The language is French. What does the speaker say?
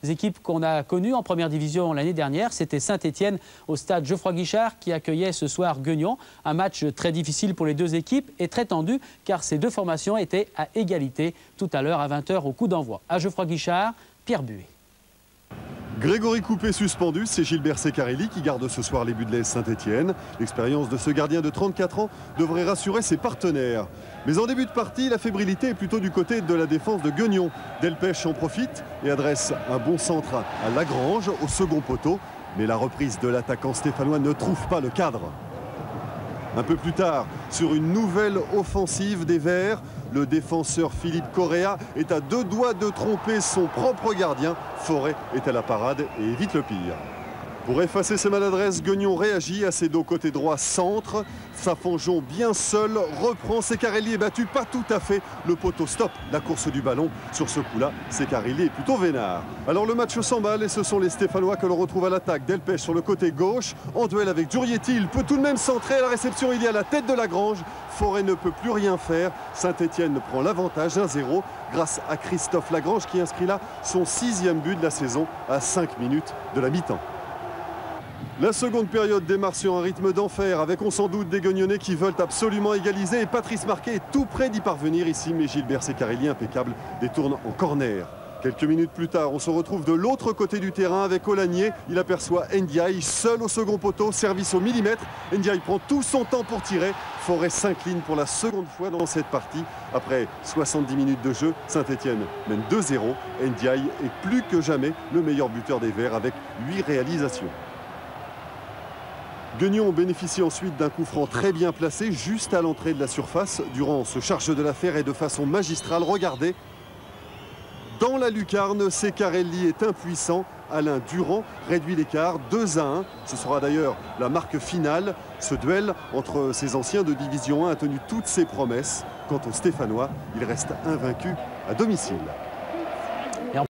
Les équipes qu'on a connues en première division l'année dernière, c'était Saint-Étienne au stade Geoffroy-Guichard qui accueillait ce soir Gueugnon. Un match très difficile pour les deux équipes et très tendu car ces deux formations étaient à égalité tout à l'heure à 20 h au coup d'envoi. À Geoffroy-Guichard, Pierre Buet. Grégory Coupé suspendu, c'est Gilbert Secarelli qui garde ce soir les buts de l'AS Saint-Étienne. L'expérience de ce gardien de 34 ans devrait rassurer ses partenaires. Mais en début de partie, la fébrilité est plutôt du côté de la défense de Gueugnon. Delpech en profite et adresse un bon centre à Lagrange au second poteau. Mais la reprise de l'attaquant stéphanois ne trouve pas le cadre. Un peu plus tard, sur une nouvelle offensive des Verts, le défenseur Philippe Correa est à deux doigts de tromper son propre gardien. Forêt est à la parade et évite le pire. Pour effacer ses maladresses, Gueugnon réagit à ses dos côté droit centre. Safanjon bien seul reprend. Secarelli est battu, pas tout à fait. Le poteau stoppe la course du ballon. Sur ce coup-là, Secarelli est plutôt vénard. Alors le match s'emballe et ce sont les Stéphanois que l'on retrouve à l'attaque. Delpech sur le côté gauche, en duel avec Durietti. Il peut tout de même centrer. À la réception, il y a la tête de Lagrange. Forêt ne peut plus rien faire. Saint-Étienne prend l'avantage 1-0 grâce à Christophe Lagrange qui inscrit là son 6e but de la saison à 5 minutes de la mi-temps. La seconde période démarre sur un rythme d'enfer avec on sans doute des Guegnonnais qui veulent absolument égaliser et Patrice Marquet est tout près d'y parvenir ici, mais Gilbert Secarelli impeccable détourne en corner. Quelques minutes plus tard, on se retrouve de l'autre côté du terrain avec Olagnier. Il aperçoit Ndiaye seul au second poteau, service au millimètre. Ndiaye prend tout son temps pour tirer. Forêt s'incline pour la seconde fois dans cette partie. Après 70 minutes de jeu, Saint-Étienne mène 2-0. Ndiaye est plus que jamais le meilleur buteur des Verts avec 8 réalisations. Gueugnon bénéficie ensuite d'un coup franc très bien placé juste à l'entrée de la surface. Durand se charge de l'affaire et de façon magistrale, regardez. Dans la lucarne, Secarelli est impuissant. Alain Durand réduit l'écart 2-1. Ce sera d'ailleurs la marque finale. Ce duel entre ces anciens de Division 1 a tenu toutes ses promesses. Quant aux Stéphanois, ils restent invaincus à domicile.